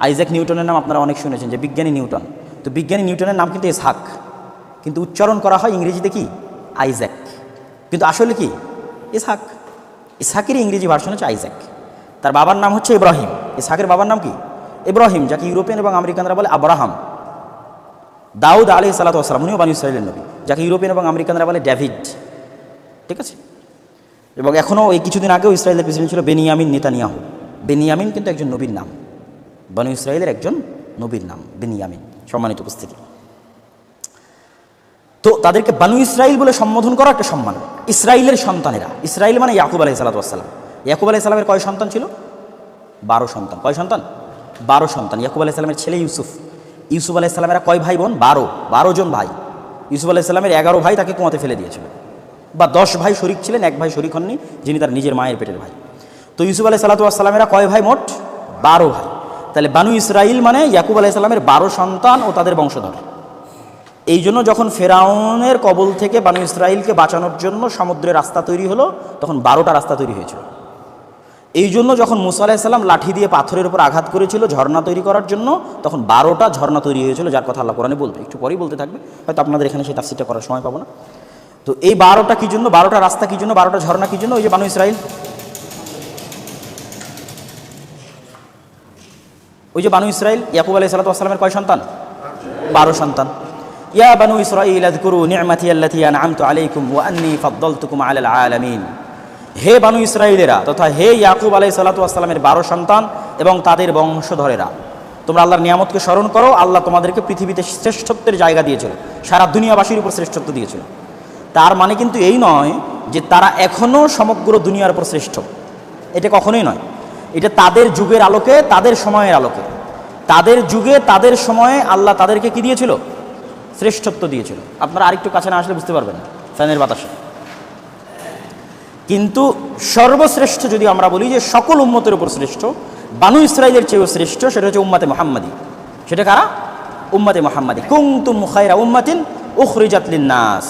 আইজ্যাক নিউটনের নাম আপনারা অনেক শুনেছেন, যে বিজ্ঞানী নিউটন। তো বিজ্ঞানী নিউটনের নাম কিন্তু ইসহাক, কিন্তু উচ্চারণ করা হয় ইংরেজিতে কি? আইজ্যাক, কিন্তু আসলে কি? ইসহাক। ইসহাকের ইংরেজি ভার্সন হচ্ছে আইজ্যাক। তার বাবার নাম হচ্ছে ইব্রাহিম। ইসহাকের বাবার নাম কি? ইব্রাহিম, যাকে ইউরোপিয়ান এবং আমেরিকানরা বলে আব্রাহাম। দাউদ আলাইহিস সালাতু ওয়াস সালাম, উনিও বানু ইসরাঈলের নবী, যাকে ইউরোপিয়ান এবং আমেরিকানরা বলে ডেভিড, ঠিক আছে? এবং এখনও এই কিছুদিন আগেও ইসরায়েলের প্রেসিডেন্ট ছিল বেনিয়ামিন নেতানিয়াহু। বেনিয়ামিন কিন্তু একজন নবীর নাম, বানু ইসরাঈলের একজন নবীর নাম বেনিয়ামিন। সম্মানিত উপস্থিতি, তো তাদেরকে বানু ইসরাঈল বলে সম্বোধন করা একটা সম্মান। ইসরাঈলের সন্তানেরা, ইসরাঈল মানে ইয়াকুব আলাইহিস সালাতু ওয়াস সালাম। ইয়াকুব আলাইহিস সালামের কয় সন্তান ছিল? 12 সন্তান। কয় সন্তান? 12 সন্তান। ইয়াকুব আলাইহিস সালামের ছেলে ইউসুফ। ইউসুফ আলাইহিস সালামের কয় ভাই বোন? 12 জন ভাই। ইউসুফ আলাইহিস সালামের 11 ভাই তাকে কুয়াতে ফেলে দিয়েছিল, বা 10 ভাই শরিক ছিলেন, এক ভাই শরিক হননি, যিনি তার নিজের মায়ের পেটের ভাই। তো ইউসুফ আলাইহিস সালামেরা কয় ভাই? মোট 12 ভাই। তাহলে বানু ইসরাইল মানে ইয়াকুব আলাইহিস সালামের 12 সন্তান ও তাদের বংশধর। এই জন্য যখন ফেরাউনের কবল থেকে বানু ইসরাইলকে বাঁচানোর জন্য সমুদ্রের রাস্তা তৈরি হলো, তখন 12টা রাস্তা তৈরি হয়েছিল। এই জন্য যখন মুসা আলাইহিস সালাম লাঠি দিয়ে পাথরের উপর আঘাত করেছিল ঝর্ণা তৈরি করার জন্য, তখন 12টা ঝর্ণা তৈরি হয়েছিল, যার কথা আল্লাহ কোরআনে বলবে, একটু পরেই বলতে থাকবে, হয়তো আপনাদের এখানে সেই তাফসীরটা করার সময় পাবো না। তো এই 12টা কী জন্য, 12টা রাস্তা কী জন্য, 12টা ঝর্ণা কী জন্য? ওই যে বানু ইসরাইল, ওই যে বানু ইসরাইল, ইয়াকুব আলাইহিস সালামের কয় সন্তান? 12 সন্তান। ইয়া বানু ইসরাইল আযকুরু নি'মাতি আল্লাতী আন'আমতু আলাইকুম ওয়া আন্নী ফাদ্দালতুকুম আলাল আলামিন। হে বানু ইসরাইলেরা তথা হে ইয়াকুব আলাইহিস সালামের 12 সন্তান এবং তাদের বংশধরেরা, তোমরা আল্লাহর নিয়ামতকে স্মরণ করো। আল্লাহ তোমাদেরকে পৃথিবীতে শ্রেষ্ঠত্বের জায়গা দিয়েছিল, সারা দুনিয়াবাসীর উপর শ্রেষ্ঠত্ব দিয়েছিল। তার মানে কিন্তু এই নয় যে তারা এখনও সমগ্র দুনিয়ার উপর শ্রেষ্ঠ, এটা কখনোই নয়। এটা তাদের যুগের আলোকে, তাদের সময়ের আলোকে, তাদের যুগে তাদের সময়ে আল্লাহ তাদেরকে কি দিয়েছিল? শ্রেষ্ঠত্ব দিয়েছিল। আপনারা আরেকটু কাছে না আসলে বুঝতে পারবেন না, ফ্যানের বাতাসে। কিন্তু সর্বশ্রেষ্ঠ যদি আমরা বলি যে সকল উম্মতের উপর শ্রেষ্ঠ, বানু ইসরাইলের চেয়েও শ্রেষ্ঠ, সেটা হচ্ছে উম্মতে মুহাম্মাদি। সেটা কারা? উম্মতে মুহাম্মাদি। কুনতুম খায়রা উম্মাতিন উখরিজাত লিন-নাস,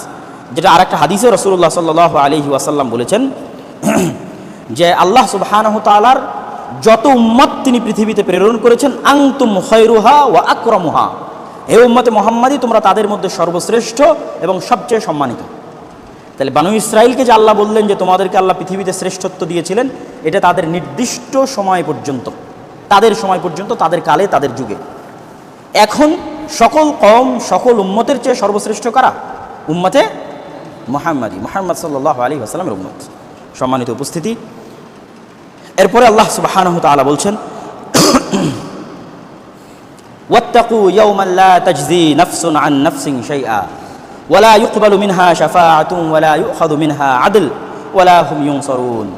যেটা আরেকটা হাদিসে রাসূলুল্লাহ সাল্লাল্লাহু আলাইহি ওয়াসাল্লাম বলেছেন যে আল্লাহ সুবহানাহু ওয়া তাআলার যত উম্মত তিনি পৃথিবীতে প্রেরণ করেছেন, আনতুম খায়রুহা ওয়া আকরামুহা, হে উম্মতে মুহাম্মাদি তোমরা তাদের মধ্যে সর্বশ্রেষ্ঠ এবং সবচেয়ে সম্মানিত। তাহলে বানু ইসরাইলকে যে আল্লাহ বললেন যে তোমাদেরকে আল্লাহ পৃথিবীতে শ্রেষ্ঠত্ব দিয়েছিলেন, এটা তাদের নির্দিষ্ট সময় পর্যন্ত, তাদের সময় পর্যন্ত, তাদের কালে, তাদের যুগে। এখন সকল কওম, সকল উম্মতের চেয়ে সর্বশ্রেষ্ঠ কারা? উম্মতে মুহাম্মাদি, মুহাম্মদ সাল্লাল্লাহু আলাইহি ওয়াসাল্লামের উম্মত। সম্মানিত উপস্থিতি, এরপরে আল্লাহ সুবহানাহু ওয়া তাআলা বলছেন ওয়াত্তাকু ইয়াওমান লা তাজজি নাফসুন আন নাফসিন শাইআ ওয়ালা ইউকবালু মিনহা শাফাআতুন ওয়ালা ইউখাযু মিনহা আদল ওয়ালা হুম ইউনসারুন।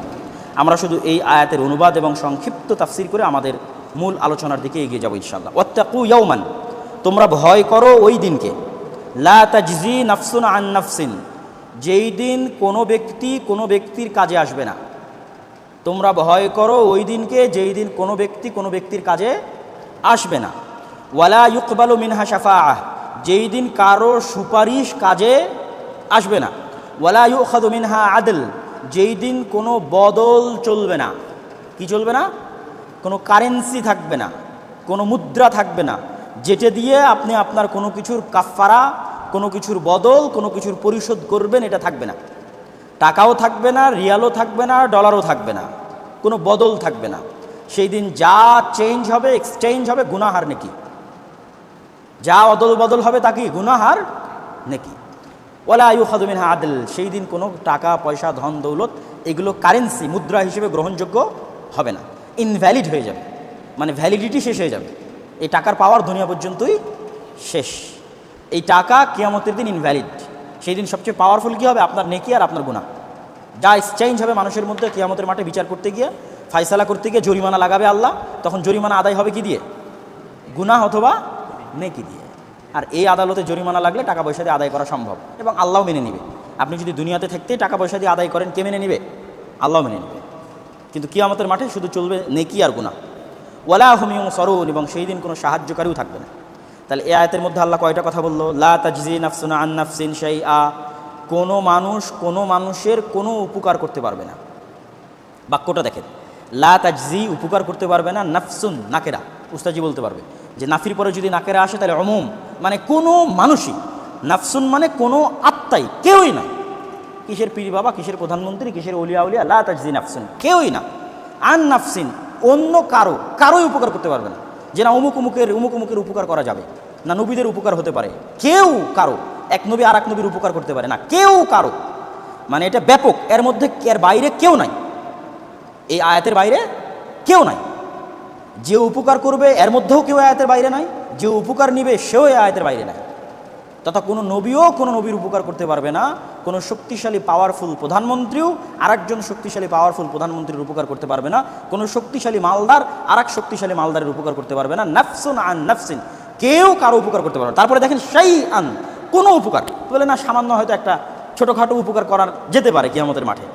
আমরা শুধু এই আয়াতের অনুবাদ এবং সংক্ষিপ্ত তাফসীর করে আমাদের মূল আলোচনার দিকে এগিয়ে যাব ইনশাআল্লাহ। ওয়াত্তাকু ইয়াওমান, তোমরা ভয় করো ওই দিনকে, লা তাজজি নাফসুন আন নাফসিন, যেই দিন কোনো ব্যক্তি কোনো ব্যক্তির কাজে আসবে না। তোমরা ভয় করো ওই দিনকে, যেই দিন কোনো ব্যক্তি কোনো ব্যক্তির কাজে আসবে না। ওয়ালা ইউকবালু মিনহা শাফাআহ, যেই দিন কারো সুপারিশ কাজে আসবে না। ওয়ালা ইউখাযু মিনহা আদল, যেই দিন কোনো বদল চলবে না। কি চলবে না? কোনো কারেন্সি থাকবে না, কোনো মুদ্রা থাকবে না, যেটা দিয়ে আপনি আপনার কোনো কিছুর কাফারা, কোনো কিছুর বদল, কোনো কিছুর পরিশোধ করবেন, এটা থাকবে না। টাকাও থাকবে না, রিয়ালও থাকবে না, ডলারও থাকবে না, কোনো বদল থাকবে না। সেই দিন যা চেঞ্জ হবে, এক্সচেঞ্জ হবে গুনাহার নেকি, যা অদল বদল হবে তা কি? গুনাহার নেকি। ওয়ালা ইউখাযু মিনহা আদল, সেই দিন কোনো টাকা পয়সা, ধন দৌলত, এগুলো কারেন্সি, মুদ্রা হিসেবে গ্রহণযোগ্য হবে না, ইনভ্যালিড হয়ে যাবে, মানে ভ্যালিডিটি শেষ হয়ে যাবে। এই টাকার পাওয়ার দুনিয়া পর্যন্তই শেষ। এই টাকা কিয়ামতের দিন ইনভ্যালিড। সেই দিন সবচেয়ে পাওয়ারফুল কী হবে? আপনার নেকি আর আপনার গুনাহ। যা এক্সচেঞ্জ হবে মানুষের মধ্যে কিয়ামতের মাঠে বিচার করতে গিয়ে, ফায়সালা করতে গিয়ে জরিমানা লাগাবে আল্লাহ, তখন জরিমানা আদায় হবে কি দিয়ে? গুনাহ অথবা নেকি দিয়ে। আর এই আদালতে জরিমানা লাগলে টাকা পয়সা দিয়ে আদায় করা সম্ভব এবং আল্লাহ মেনে নেবে। আপনি যদি দুনিয়াতে থাকতেই টাকা পয়সা দিয়ে আদায় করেন, কে মেনে নেবে? আল্লাহ মেনে নেবে। কিন্তু কিয়ামতের মাঠে শুধু চলবে নেকি আর গুনাহ। ওয়ালা হুম ইউনসারুন, এবং সেই দিন কোনো সাহায্যকারীও থাকবে না। তাহলে এই আয়াতের মধ্যে আল্লাহ কয়টা কথা বললো? লা তাজজি নাফসুন আন নাফসিন শাইআ, কোনো মানুষ কোনো মানুষের কোনো উপকার করতে পারবে না। বাক্যটা দেখেন, লা তাজজি উপকার করতে পারবে না, নাফসুন নাকেরা, উস্তাজি বলতে পারবে যে নাফির পরে যদি নাকেরা আসে তাহলে অমুম, মানে কোনো মানুষই, নাফসুন মানে কোনো আত্মাই, কেউই না। কিসের পীর বাবা, কিসের প্রধানমন্ত্রী, কিসের অলিয়া উলিয়া, লা তাজজি নাফসুন, কেউই না। আন নাফসিন, অন্য কারোই উপকার করতে পারবে না, যে না অমুক অমুকের উপকার করা যাবে না, নবীদের উপকার হতে পারে, কেউ কারো, এক নবী আর এক নবীর উপকার করতে পারে না, কেউ কারো, মানে এটা ব্যাপক, এর মধ্যে এর বাইরে কেউ নাই, এই আয়াতের বাইরে কেউ নাই। যে উপকার করবে এর মধ্যেও কেউ আয়াতের বাইরে নাই, যে উপকার নিবে সেও এই আয়াতের বাইরে নাই। তথা কোনো নবীও কোনো নবীর উপকার করতে পারবে না, কোনো শক্তিশালী পাওয়ারফুল প্রধানমন্ত্রীও আরেকজন শক্তিশালী পাওয়ারফুল প্রধানমন্ত্রীর উপকার করতে পারবে না, কোনো শক্তিশালী মালদার আরেক শক্তিশালী মালদারের উপকার করতে পারবে না। নাফসুন আন নাফসিন, কেউ কারো উপকার করতে পারবে না। তারপরে দেখেন সেই আন, কোনো উপকার বলে না, সামান্য হয়তো একটা ছোটোখাটো উপকার করার যেতে পারে কিয়ামতের মাঠে।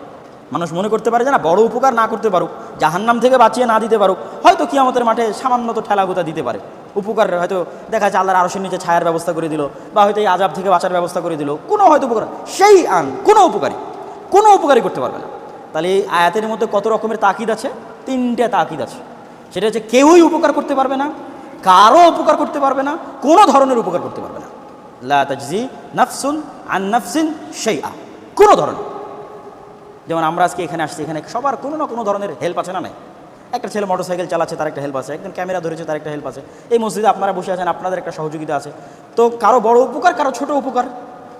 মানুষ মনে করতে পারে যে না, বড় উপকার না করতে পারুক, জাহান্নাম থেকে বাঁচিয়ে না দিতে পারুক, হয়তো কিয়ামতের মাঠে সামান্য তো ঠেলাগুতা দিতে পারে। উপকার হয়তো দেখা যাচ্ছে আল্লাহর আরশের নিচে ছায়ার ব্যবস্থা করে দিল, বা হয়তো এই আযাব থেকে বাঁচার ব্যবস্থা করে দিল, কোনো হয়তো উপকার। সেই আন, কোনো উপকারই করতে পারবে না। তাহলে এই আয়াতের মধ্যে কত রকমের তাকিদ আছে? 3টে তাকিদ আছে। সেটা হচ্ছে কেউই উপকার করতে পারবে না, কারো উপকার করতে পারবে না, কোনো ধরনের উপকার করতে পারবে না। লা তাজজি নাফসুন আন নাফসিন শাইআ, কোনো ধরনের। যেমন আমরা আজকে এখানে আসছি, এখানে সবার কোনো না কোনো ধরনের হেল্প আছে না? নাই? একটা ছেলে মোটরসাইকেল চালাচ্ছে, তার একটা হেল্প আছে। একজন ক্যামেরা ধরেছে, তার একটা হেল্প আছে। এই মসজিদে আপনারা বসে আছেন, আপনাদের একটা সহযোগিতা আছে। তো কারো বড় উপকার, কারো ছোট উপকার।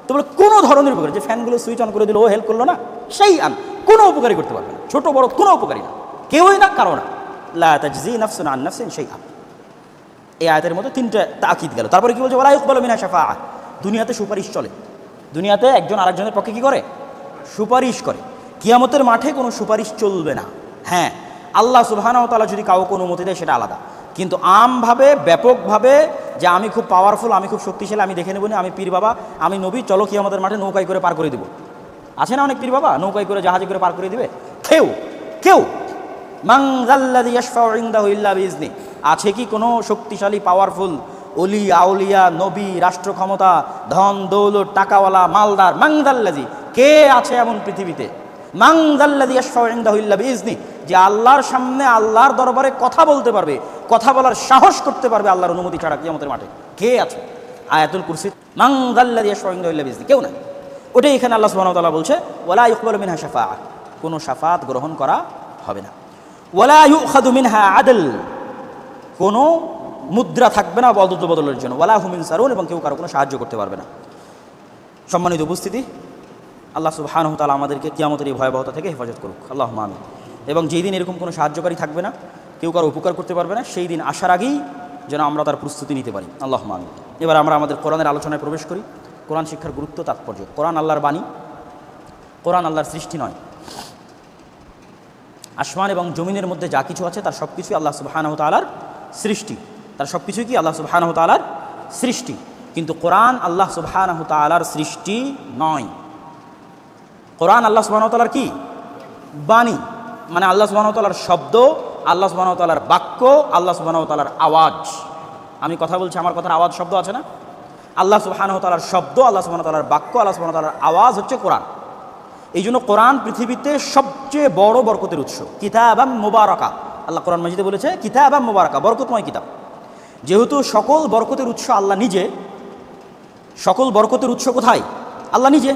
তো বলে কোনো ধরনের উপকার, যে ফ্যানগুলো সুইচ অন করে দিল ও হেল্প করলো না, সেই আন, কোনো উপকারই করতে পারবে না, ছোট বড় কোনো উপকারই না, কেউই না, কারো না। লা তাজজি নাফসুন আন নাফসিন শাইআ। এই আয়াতের মধ্যে 3টে তাকিদ গেল। তারপরে কি বলছে? ওয়ালা ইউকবালু মিনহা শাফাআহ। দুনিয়াতে সুপারিশ চলে, দুনিয়াতে একজন আরেকজনের পক্ষে কি করে? সুপারিশ করে। কিয়ামতের মাঠে কোনো সুপারিশ চলবে না। হ্যাঁ, আল্লাহ সুবহানাহু ওয়া তাআলা যদি কাউকে অনুমতি দেয় সেটা আলাদা, কিন্তু আমভাবে ব্যাপকভাবে যে আমি খুব পাওয়ারফুল, আমি খুব শক্তিশালী, আমি দেখে নেব না, আমি পীর বাবা, আমি নবী, চলো কিয়ামতের মাঠে নৌকায় করে পার করে দেব। আছে না অনেক পীর বাবা, নৌকায় করে জাহাজে করে পার করে দিবে? কেউ মান যাল্লাযী ইয়াশফাউ ইনদাহু ইল্লা বিইজনি। আছে কি কোনো শক্তিশালী পাওয়ারফুল অলি আউলিয়া, নবী, রাষ্ট্র ক্ষমতা, ধন দৌলত, টাকাওয়ালা, মালদার? মান যাল্লাযী, কে আছে এমন পৃথিবীতে? মান যাল্লাযী ইয়াশফাউ ইনদাহু ইল্লা বিইজনি, যে আল্লাহর সামনে, আল্লাহর দরবারে কথা বলতে পারবে, কথা বলার সাহস করতে পারবে আল্লাহর অনুমতি ছাড়া কিয়ামতের মাঠে? কে আছে? আয়াতুল কুরসি মান যাল্লাযী ইয়াশফাউ ইনদাহু ইল্লা বিইজনি, কেউ না। ওটাই এখানে আল্লাহ সুবহানাহু ওয়া তাআলা বলছে ওয়ালা ইউকবালু মিনহা শাফাআহ, কোনো শাফাত গ্রহণ করা হবে না। ওয়ালা ইউখাযু মিনহা আদল, কোনো মুদ্রা থাকবে না বদলের জন্য। ওয়ালা হুম ইনসারুন, এবং কেউ কারো কোনো সাহায্য করতে পারবে না। সম্মানিত উপস্থিতি, আল্লাহ সুবহানাহু ওয়া তাআলা আমাদেরকে কিয়ামতের এই ভয়াবহতা থেকে হেফাজত করুক, আল্লাহুম্মা আমিন। এবং যেই দিন এরকম কোনো সাহায্যকারী থাকবে না, কেউ কারো উপকার করতে পারবে না, সেই দিন আসার আগেই যেন আমরা তার প্রস্তুতি নিতে পারি, আল্লাহুম্মা আমিন। এবার আমরা আমাদের কোরআনের আলোচনায় প্রবেশ করি। কোরআন শিক্ষার গুরুত্ব, তাৎপর্য। কোরআন আল্লাহর বাণী, কোরআন আল্লাহর সৃষ্টি নয়। আসমান এবং জমিনের মধ্যে যা কিছু আছে তার সব কিছুই আল্লাহ সুবহানাহু ওয়া তাআলার সৃষ্টি, তার সব কিছুই কি আল্লাহ সুবহানাহু ওয়া তাআলার সৃষ্টি। কিন্তু কোরআন আল্লাহ সুবহানাহু ওয়া তাআলার সৃষ্টি নয়। কোরআন আল্লাহ সুবহানাহু ওয়া তাআলার কি? বাণী, মানে আল্লাহ সুবহানাহু ওয়া তাআলার শব্দ, আল্লাহ সুবহানাহু ওয়া তাআলার বাক্য, আল্লাহ সুবহানাহু ওয়া তাআলার আওয়াজ। আমি কথা বলছি, আমার কথার আওয়াজ শব্দ আছে না? আল্লাহ সুবহানাহু ওয়া তাআলার শব্দ, আল্লাহ সুবহানাহু ওয়া তাআলার বাক্য, আল্লাহ সুবহানাহু ওয়া তাআলার আওয়াজ হচ্ছে কোরআন। এই জন্য কোরআন পৃথিবীতে সবচেয়ে বড় বরকতের উৎস। কিতাবাম মুবারাকা, আল্লাহ কোরআন মাজিদে বলেছে কিতাবাম মুবারাকা, বরকতময় কিতাব। যেহেতু সকল বরকতের উৎস আল্লাহ নিজে, সকল বরকতের উৎস কোথায়? আল্লাহ নিজে।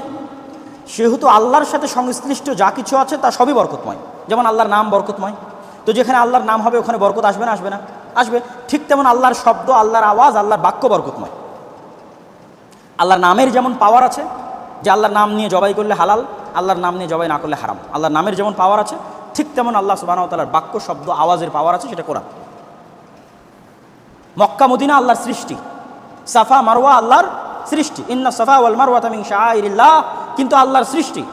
সেহেতু আল্লাহর সাথে সংশ্লিষ্ট যা কিছু আছে তা সবই বরকতময়। যেমন আল্লাহর নাম বরকতময়, তো যেখানে আল্লাহর নাম হবে ওখানে বরকত আসবে না? আসবে না? আসবে। ঠিক তেমন আল্লাহর শব্দ, আল্লাহর আওয়াজ, আল্লাহর বাক্য বরকতময়। আল্লাহর নামের যেমন পাওয়ার আছে, যে আল্লাহর নাম নিয়ে জবাই করলে হালাল, আল্লাহর নাম নিয়ে জবাই না করলে হারাম, আল্লাহর নামের যেমন পাওয়ার আছে, ঠিক তেমন আল্লাহ সুবহানাহু ওয়া তাআলার বাক্য, শব্দ, আওয়াজের পাওয়ার আছে, সেটা কোরআন। মক্কা মদিনা আল্লাহর সৃষ্টি, সাফা মারওয়া আল্লাহর সৃষ্টি। ইন্না সাফা ওয়াল মারওয়াতা মিন শাআইরিল্লাহ, কিন্তু আল্লাহর সৃষ্টি।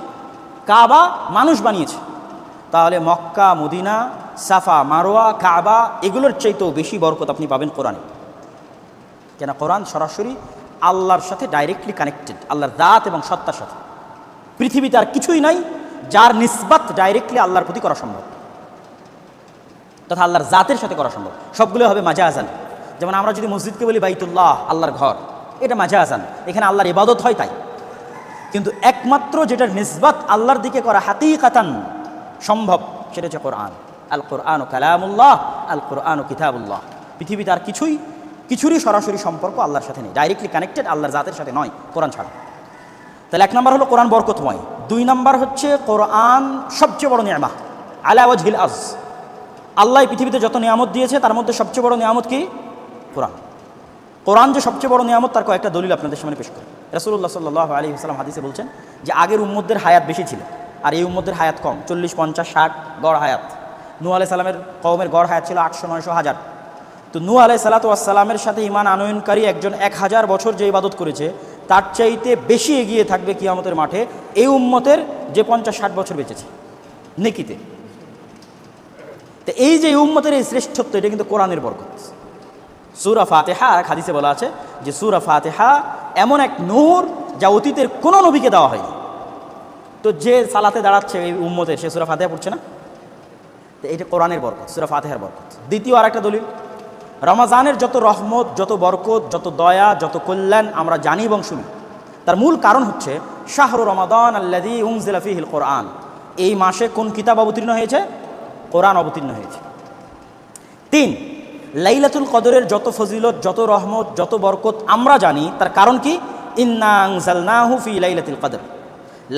কাবা মানুষ বানিয়েছে। তাহলে মক্কা মদিনা, সাফা মারওয়া, কাবা, এগুলোর চাইতেও বেশি বরকত আপনি পাবেন কোরআনে। কেন? কোরআন সরাসরি আল্লাহর সাথে ডাইরেক্টলি কানেক্টেড, আল্লাহর জাত এবং সত্তার সাথে। পৃথিবীতে আর কিছুই নাই যার নিসবাত ডাইরেক্টলি আল্লাহর প্রতি করা সম্ভব, তথা আল্লাহর জাতের সাথে করা সম্ভব। সবগুলো হবে মাজাজান। যেমন আমরা যদি মসজিদকে বলি বাইতুল্লাহ, আল্লাহর ঘর, এটা মাজাজান, এখানে আল্লাহর ইবাদত হয় তাই। কিন্তু একমাত্র যেটার নিসবাত আল্লাহর দিকে করা হাকিকাতান সম্ভব, সেটা হচ্ছে কোরআন। আল কোরআন কালামুল্লাহ, আল কোরআন কিতাবুল্লাহ। পৃথিবীতে আর কিছুরই সরাসরি সম্পর্ক আল্লাহর সাথে নেই, ডাইরেক্টলি কানেক্টেড আল্লাহর জাতের সাথে নয় কোরআন ছাড়া। তাহলে 1 নম্বর হলো কোরআন বরকতময়। 2 নম্বর হচ্ছে কোরআন সবচেয়ে বড় নিয়ামত আলা ওয়াজহিল আরজ। আল্লাহ পৃথিবীতে যত নিয়ামত দিয়েছে তার মধ্যে সবচেয়ে বড় নিয়ামত কি? কোরআন। কোরআন যে সবচেয়ে বড় নিয়ামত তার কয়েকটা দলিল আপনাদের সামনে পেশ করি। রাসূলুল্লাহ সাল্লাল্লাহু আলাইহি ওয়াসাল্লাম হাদিসে বলছেন যে আগের উম্মতদের হায়াত বেশি ছিল আর এই উম্মতদের হায়াত কম, 40, 50, 60 গড় হায়াত। নূহ আলাইহিস সালামের কওমের গড় হায়াত ছিল 800, 900, 1000। তো নূহ আলাইহিস সালাতু ওয়াস সালামের সাথে ঈমান আনয়নকারী একজন 1000 বছর যে ইবাদত করেছে তার চাইতে বেশি এগিয়ে থাকবে কিয়ামতের মাঠে এই উম্মতের যে 50-60 বছর বেঁচেছে নেকিতে। তো এই যে উম্মতের এই শ্রেষ্ঠত্ব, এটা কিন্তু কোরআনের বরকত। সূরা ফাতিহা আর হাদিসে বলা আছে যে সূরা ফাতিহা এমন এক নূর যা অতীতের কোনো নবীকে দেওয়া হয়নি। তো যে সালাতে দাঁড়াচ্ছে এই উম্মতের, সে সূরা ফাতিহা পড়ছে না? তো এটা কোরআনের বরকত, সূরা ফাতিহার বরকত। দ্বিতীয় আরেকটা দলিল, রমাজানের যত রহমত, যত বরকত, যত দয়া, যত কল্যাণ আমরা জানি এবং শুনি, তার মূল কারণ হচ্ছে শাহরু রমাদান আল্লাযী উনজিলা ফীহিল কোরআন। এই মাসে কোন কিতাব অবতীর্ণ হয়েছে? কোরআন অবতীর্ণ হয়েছে। 3, লাইলাতুল কদরের যত ফজিলত, যত রহমত, যত বরকত আমরা জানি, তার কারণ কি? ইন্না আনজালনাহু ফি লাইলাতুল কদর।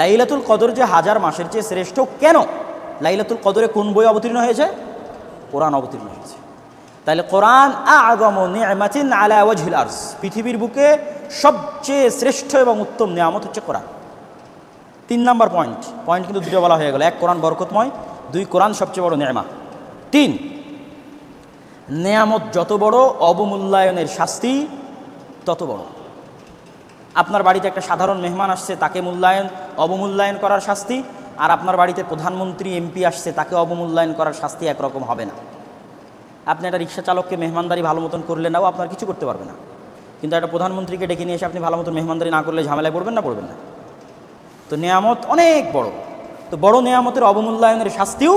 লাইলাতুল কদর যে 1000 মাসের চেয়ে শ্রেষ্ঠ কেন? লাইলাতুল কদরে কোন বই অবতীর্ণ হয়েছে? কোরআন অবতীর্ণ হয়েছে। তাহলে কোরআন আ'যামু নি'মাতিন আলা ওয়াজহিল আরজ, পৃথিবীর বুকে সবচেয়ে শ্রেষ্ঠ এবং উত্তম নিয়ামত হচ্ছে কোরআন। 3 নম্বর পয়েন্ট কিন্তু দুটো বলা হয়ে গেল। 1, কোরআন বরকতময়। 2, কোরআন সবচেয়ে বড় নেয়ামত। 3, নেয়ামত যত বড়, অবমূল্যায়নের শাস্তি তত বড়। আপনার বাড়িতে একটা সাধারণ মেহমান আসছে, তাকে অবমূল্যায়ন করার শাস্তি, আর আপনার বাড়িতে প্রধানমন্ত্রী এমপি আসছে, তাকে অবমূল্যায়ন করার শাস্তি একরকম হবে না। আপনি একটা রিক্সা চালককে মেহমানদারি ভালো মতন করলে নাও আপনার কিছু করতে পারবে না, কিন্তু একটা প্রধানমন্ত্রীকে ডেকে নিয়ে এসে আপনি ভালো মতন মেহমানদারি না করলে ঝামেলায় পড়বেন না? তো নেয়ামত অনেক বড়। তো বড় নেয়ামতের অবমূল্যায়নের শাস্তিও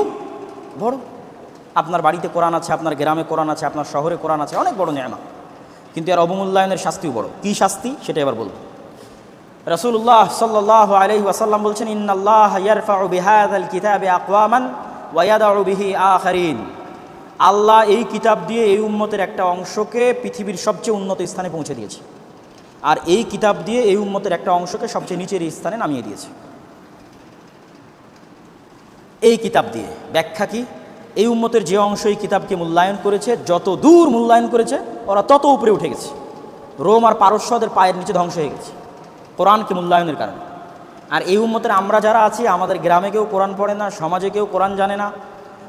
বড়। আপনার বাড়িতে কোরআন আছে, আপনার গ্রামে কোরআন আছে, আপনার শহরে কোরআন আছে, অনেক বড় নেয়ামত, কিন্তু এর অবমূল্যায়নের শাস্তিও বড়। কি শাস্তি সেটা এবার বলব। রাসূলুল্লাহ সাল্লাল্লাহু আলাইহি ওয়াসাল্লাম বলছেন, ইন্নাল্লাহা ইয়ারফাউ বিহাযাল কিতাবি আকওয়ামান ওয়া ইয়াদাউ বিহি আখারিন। আল্লাহ এই কিতাব দিয়ে এই উম্মতের একটা অংশকে পৃথিবীর সবচেয়ে উন্নত স্থানে পৌঁছে দিয়েছে, আর এই কিতাব দিয়ে এই উম্মতের একটা অংশকে সবচেয়ে নিচের স্থানে নামিয়ে দিয়েছে। এই কিতাব দিয়ে ব্যাখ্যা কি? এই উম্মতের যে অংশ এই কিতাবকে মূল্যায়ন করেছে, যত দূর মূল্যায়ন করেছে, ওরা তত উপরে উঠে গেছে। রোম আর পারস্য ওদের পায়ের নিচে ধ্বংস হয়ে গেছে কোরআনকে মূল্যায়নের কারণে। আর এই উম্মতের আমরা যারা আছি, আমাদের গ্রামে কেউ কোরআন পড়ে না, সমাজে কেউ কোরআন জানে না,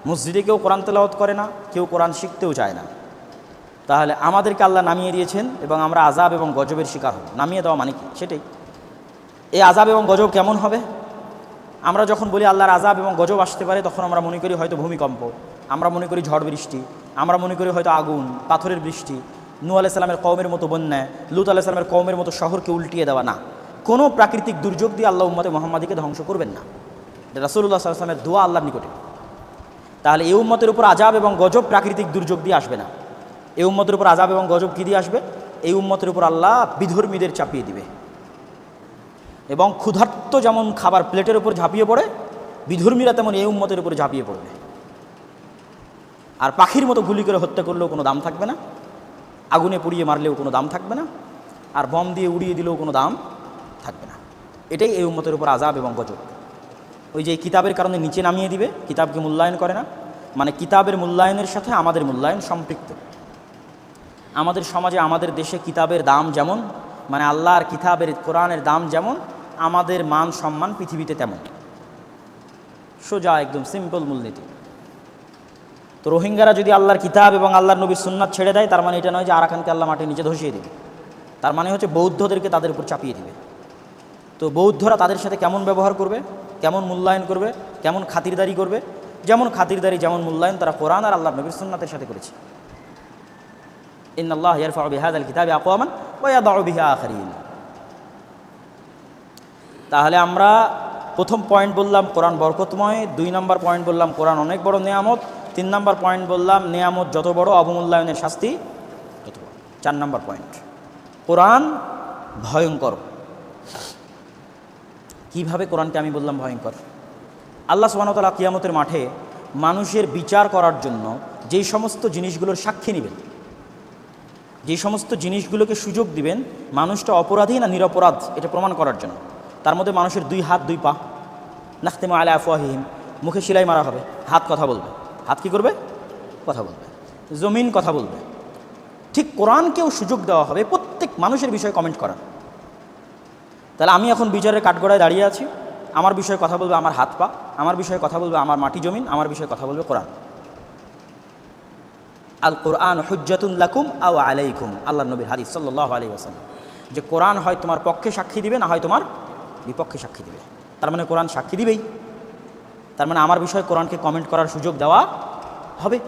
মসজিদে কেউ কোরআন তেলাওয়াত করে না, কেউ কোরআন শিখতেও চায় না। তাহলে আমাদেরকে আল্লাহ নামিয়ে দিয়েছেন এবং আমরা আযাব এবং গজবের শিকার হব। নামিয়ে দেওয়া মানে কি? সেটাই। এই আযাব এবং গজব কেমন হবে? আমরা যখন বলি আল্লাহর আযাব এবং গজব আসতে পারে, তখন আমরা মনে করি হয়তো ভূমিকম্প, আমরা মনে করি ঝড় বৃষ্টি, আমরা মনে করি হয়তো আগুন, পাথরের বৃষ্টি, নূহ আলাইহিস সালামের কওমের মতো বন্যা, লূত আলাইহিস সালামের কওমের মতো শহরকে উল্টিয়ে দেওয়া। না, কোনো প্রাকৃতিক দুর্যোগ দিয়ে আল্লাহ উম্মতে মুহাম্মাদীকে ধ্বংস করবেন না। এটা রাসূলুল্লাহ সাল্লাল্লাহু আলাইহি ওয়াসাল্লামের দোয়া আল্লাহর নিকটে। তাহলে এই উম্মতের উপর আযাব এবং গজব প্রাকৃতিক দুর্যোগ দিয়ে আসবে না। এই উম্মতের উপর আযাব এবং গজব কী দিয়ে আসবে? এই উম্মতের উপর আল্লাহ বিধর্মীদের চাপিয়ে দিবে। এবং ক্ষুধার্ত যেমন খাবার প্লেটের উপর ঝাঁপিয়ে পড়ে, বিধর্মীরা তেমন এই উম্মতের উপরে ঝাঁপিয়ে পড়বে। আর পাখির মতো গুলি করে হত্যা করলেও কোনো দাম থাকবে না, আগুনে পুড়িয়ে মারলেও কোনো দাম থাকবে না, আর বম দিয়ে উড়িয়ে দিলেও কোনো দাম থাকবে না। এটাই এই উম্মতের উপর আযাব এবং গজব। ওই যে কিতাবের কারণে নিচে নামিয়ে দিবে, কিতাবকে মূল্যায়ন করে না, মানে কিতাবের মূল্যায়নের সাথে আমাদের মূল্যায়ন সম্পৃক্ত। আমাদের সমাজে, আমাদের দেশে কিতাবের দাম যেমন, মানে আল্লাহর কিতাবের কোরআনের দাম যেমন, আমাদের মান সম্মান পৃথিবীতে তেমন। সোজা একদম সিম্পল মূলনীতি। তো রোহিঙ্গারা যদি আল্লাহর কিতাব এবং আল্লাহর নবীর সুন্নাত ছেড়ে দেয়, তার মানে এটা নয় যে আরাকানকে আল্লাহ মাটির নিচে ধসিয়ে দেবে। তার মানে হচ্ছে বৌদ্ধদেরকে তাদের উপর চাপিয়ে দেবে। তো বৌদ্ধরা তাদের সাথে কেমন ব্যবহার করবে, কেমন মূল্যায়ন করবে, কেমন খাতিরদারি করবে? যেমন খাতিরদারি, যেমন মূল্যায়ন তারা কোরআন আর আল্লাহর নবীর সুন্নাতের সাথে করেছে। ইন্নাল্লাহা ইয়ারফাউ বিহাযাল কিতাবি আকওয়ামান ওয়া ইয়াদাউ বিহি আখারিন। তাহলে আমরা প্রথম পয়েন্ট বললাম কোরআন বরকতময়, 2 নম্বর পয়েন্ট বললাম কোরআন অনেক বড় নেয়ামত, 3 নম্বর পয়েন্ট বললাম নেয়ামত যত বড় অবমূল্যায়নের শাস্তি তত বড়। 4 নম্বর পয়েন্ট, কোরআন ভয়ঙ্কর। কিভাবে কোরআনকে আমি বললাম ভয়ঙ্কর? আল্লাহ সুবহানাহু ওয়া তাআলা কিয়ামতের মাঠে মানুষের বিচার করার জন্য যেই সমস্ত জিনিসগুলোর সাক্ষী নেবেন, যেই সমস্ত জিনিসগুলোকে সুযোগ দিবেন মানুষটা অপরাধী না নিরপরাধ এটা প্রমাণ করার জন্য, তার মধ্যে মানুষের 2 হাত 2 পা। নাখতিমু আলা আফওয়াহিহিম, মুখে সেলাই মারা হবে, হাত কথা বলবে। হাত কী করবে? কথা বলবে। জমিন কথা বলবে। ঠিক কোরআনকেও সুযোগ দেওয়া হবে প্রত্যেক মানুষের বিষয়ে কমেন্ট করার। তাহলে আমি এখন বিচারের কাঠগড়ায় দাঁড়িয়ে আছি, আমার বিষয়ে কথা বলবে আমার হাত পা, আমার বিষয়ে কথা বলবে আমার মাটি জমিন, আমার বিষয়ে কথা বলবে কোরআন। আল কোরআন হুজ্জাতুন লাকুম আও আলাইকুম, আল্লাহর নবীর হাদিস সাল্লাল্লাহু আলাইহি ওয়াসাল্লাম। যে কোরআন হয় তোমার পক্ষে সাক্ষী দিবে, না হয় তোমার বিপক্ষে সাক্ষী দিবে। তার মানে কোরআন সাক্ষী দিবেই, তার মানে আমার বিষয়ে কোরআনকে কমেন্ট করার সুযোগ দেওয়া হবে।